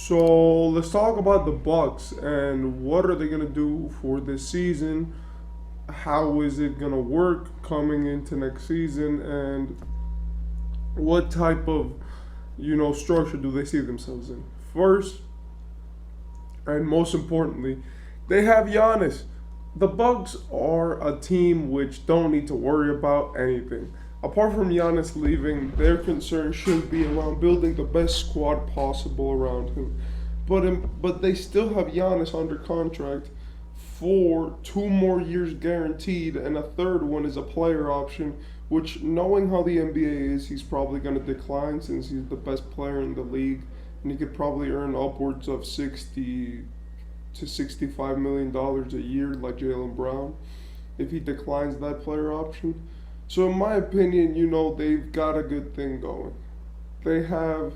So let's talk about the Bucks and what are they gonna do for this season? How is it gonna work coming into next season? And what type of structure do they see themselves in? First, and most importantly, they have Giannis. The Bucks are a team which don't need to worry about anything. Apart from Giannis leaving, their concern should be around building the best squad possible around him. But they still have Giannis under contract for 2 more years guaranteed, and a third one is a player option. Which, knowing how the NBA is, he's probably going to decline since he's the best player in the league, and he could probably earn upwards of 60 to $65 million a year, like Jalen Brown, if he declines that player option. So, in my opinion, they've got a good thing going. They have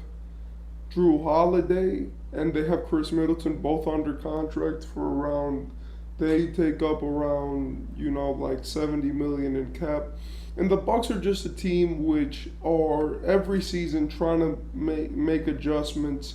Drew Holiday and they have Chris Middleton both under contract for around. They take up around like 70 million in cap, and the Bucks are just a team which are every season trying to make adjustments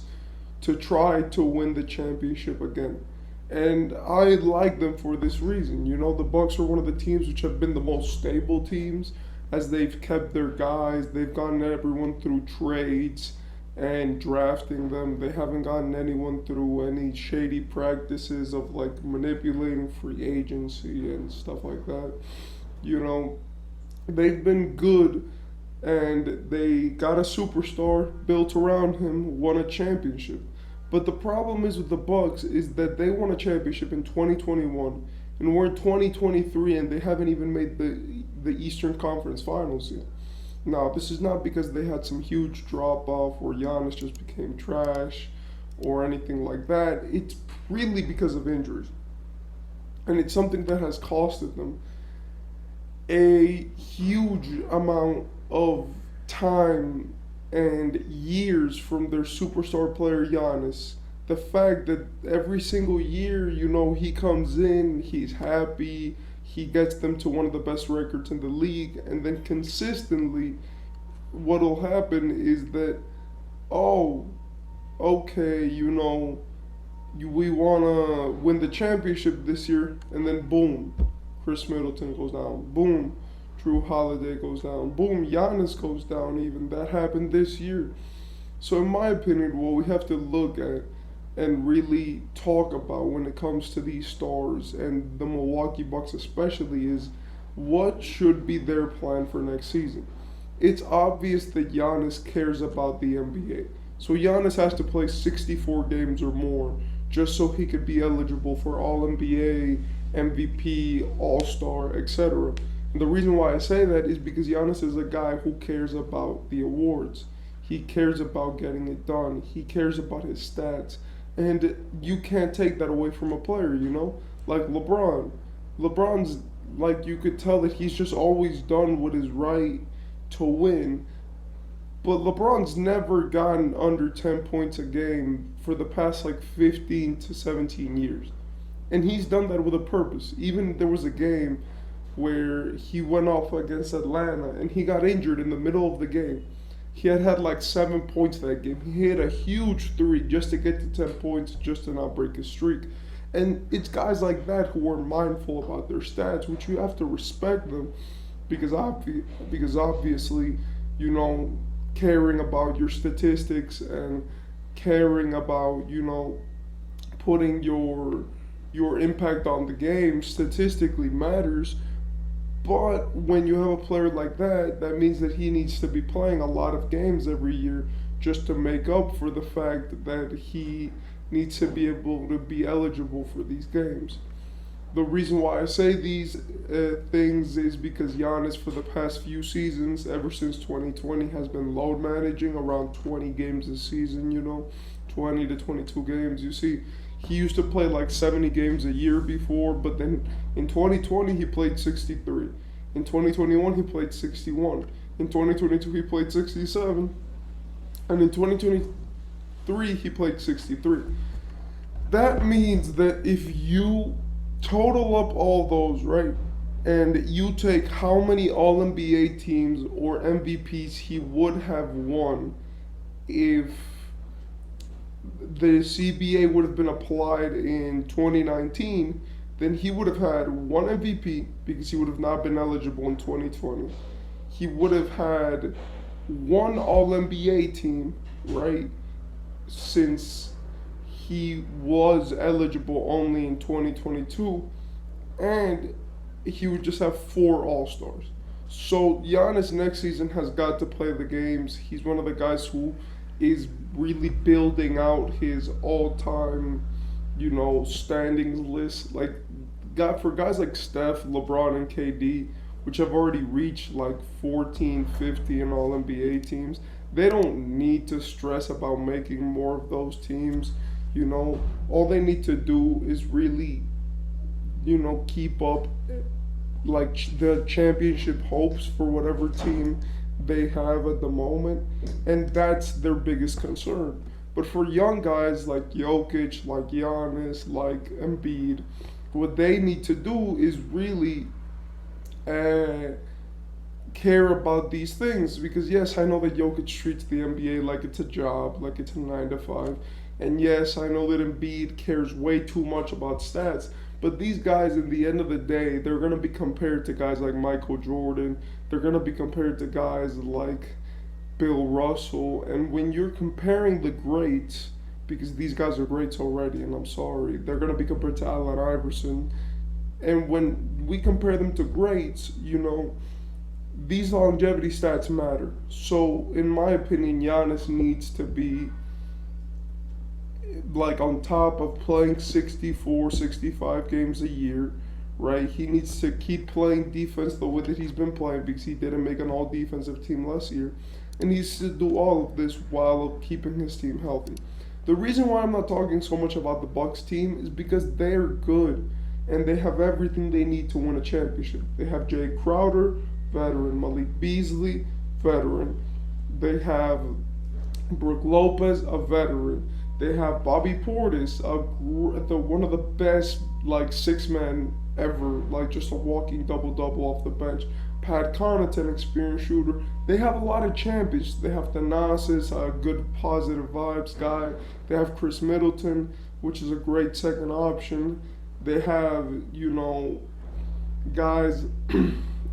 to try to win the championship again. And I like them for this reason. The Bucks are one of the teams which have been the most stable teams as they've kept their guys. They've gotten everyone through trades and drafting them. They haven't gotten anyone through any shady practices of like manipulating free agency and stuff like that. You know, they've been good and they got a superstar built around him, won a championship. But the problem is with the Bucks is that they won a championship in 2021 and we're in 2023 and they haven't even made the Eastern Conference Finals yet. Now, this is not because they had some huge drop off or Giannis just became trash or anything like that. It's really because of injuries. And it's something that has costed them a huge amount of time and years from their superstar player Giannis. The fact that every single year, he comes in, he's happy, he gets them to one of the best records in the league, and then consistently, what'll happen is that, oh, okay, we wanna win the championship this year, and then boom, Chris Middleton goes down, boom, Drew Holiday goes down, boom, Giannis goes down. Even that happened this year. So in my opinion, what we have to look at and really talk about when it comes to these stars and the Milwaukee Bucks especially is what should be their plan for next season. It's obvious that Giannis cares about the NBA. So Giannis has to play 64 games or more just so he could be eligible for All NBA, MVP, All Star, etc. And the reason why I say that is because Giannis is a guy who cares about the awards. He cares about getting it done. He cares about his stats. And you can't take that away from a player, Like LeBron. LeBron's, like, you could tell that he's just always done what is right to win. But LeBron's never gotten under 10 points a game for the past, 15 to 17 years. And he's done that with a purpose. Even there was a game where he went off against Atlanta and he got injured in the middle of the game. He had 7 points that game. He hit a huge three just to get to 10 points, just to not break his streak. And it's guys like that who are mindful about their stats, which you have to respect them because obviously, caring about your statistics and caring about, putting your impact on the game statistically matters. But when you have a player like that, that means that he needs to be playing a lot of games every year just to make up for the fact that he needs to be able to be eligible for these games. The reason why I say these things is because Giannis, for the past few seasons, ever since 2020, has been load managing around 20 games a season, 20 to 22 games. You see, he used to play 70 games a year before, but then in 2020 he played 63. In 2021 he played 61. In 2022 he played 67. And in 2023 he played 63. That means that if you total up all those, right, and you take how many All NBA teams or MVPs he would have won if the CBA would have been applied in 2019, then he would have had one MVP because he would have not been eligible in 2020. He would have had one All NBA team, right? Since he was eligible only in 2022, and he would just have four All Stars. So Giannis next season has got to play the games. He's one of the guys who is really building out his all-time, standings list. Like, for guys like Steph, LeBron, and KD, which have already reached like 14, 50 in All NBA teams, they don't need to stress about making more of those teams. All they need to do is really, keep up like the championship hopes for whatever team they have at the moment, and that's their biggest concern. But for young guys like Jokic, like Giannis, like Embiid, what they need to do is really care about these things, because yes, I know that Jokic treats the NBA like it's a job, like it's a 9 to 5, and yes, I know that Embiid cares way too much about stats. But these guys, in the end of the day, they're going to be compared to guys like Michael Jordan. They're going to be compared to guys like Bill Russell. And when you're comparing the greats, because these guys are greats already, and I'm sorry, they're going to be compared to Allen Iverson. And when we compare them to greats, these longevity stats matter. So, in my opinion, Giannis needs to be like on top of playing 64, 65 games a year, right? He needs to keep playing defense the way that he's been playing, because he didn't make an all defensive team last year. And he needs to do all of this while keeping his team healthy. The reason why I'm not talking so much about the Bucks team is because they're good and they have everything they need to win a championship. They have Jay Crowder, veteran; Malik Beasley, veteran; they have Brook Lopez, a veteran; they have Bobby Portis, one of the best six-man ever, just a walking double-double off the bench. Pat Connaughton, experienced shooter. They have a lot of champions. They have Thanasis, a good positive vibes guy. They have Chris Middleton, which is a great second option. They have, guys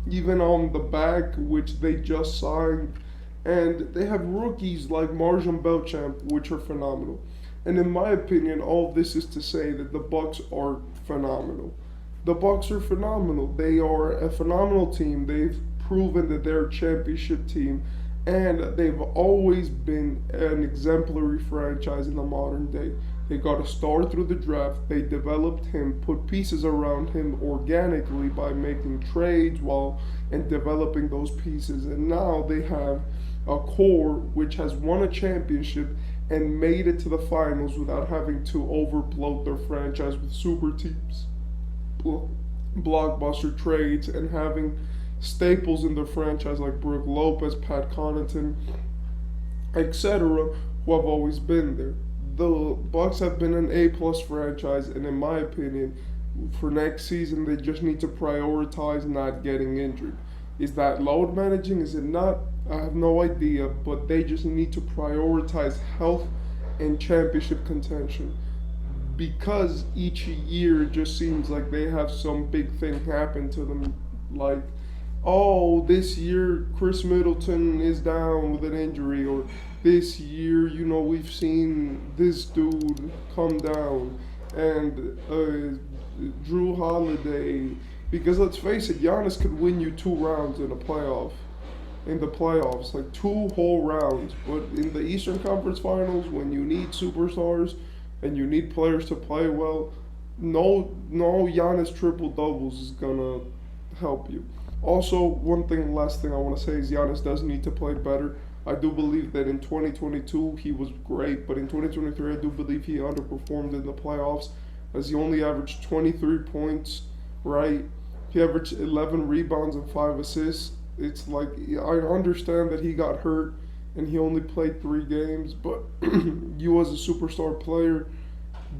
even on the back, which they just signed. And they have rookies like Marjane Belchamp, which are phenomenal. And in my opinion, all of this is to say that the Bucks are phenomenal. The Bucks are phenomenal. They are a phenomenal team. They've proven that they're a championship team, and they've always been an exemplary franchise in the modern day. They got a star through the draft. They developed him, put pieces around him organically by making trades and developing those pieces. And now they have a core which has won a championship and made it to the finals without having to overbloat their franchise with super teams, blockbuster trades, and having staples in their franchise like Brook Lopez, Pat Connaughton, etc., who have always been there. The Bucks have been an A-plus franchise, and in my opinion, for next season, they just need to prioritize not getting injured. Is that load managing? Is it not? I have no idea, but they just need to prioritize health and championship contention, because each year it just seems like they have some big thing happen to them, like, oh, this year Chris Middleton is down with an injury, or this year, we've seen this dude come down, and Drew Holiday, because let's face it, Giannis could win you 2 rounds in the playoffs, like 2 whole rounds. But in the Eastern Conference Finals, when you need superstars and you need players to play well, no Giannis triple doubles is gonna help you. Also, last thing I want to say is Giannis does need to play better. I do believe that in 2022 he was great, but in 2023 I do believe he underperformed in the playoffs, as he only averaged 23 points, right? He averaged 11 rebounds and 5 assists. It's like, I understand that he got hurt and he only played 3 games, but you as a superstar player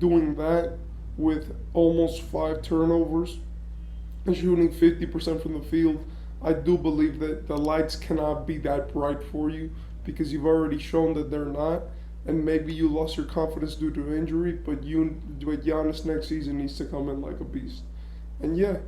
doing that with almost 5 turnovers and shooting 50% from the field, I do believe that the lights cannot be that bright for you, because you've already shown that they're not. and maybe you lost your confidence due to injury, but Giannis next season needs to come in like a beast. And yeah,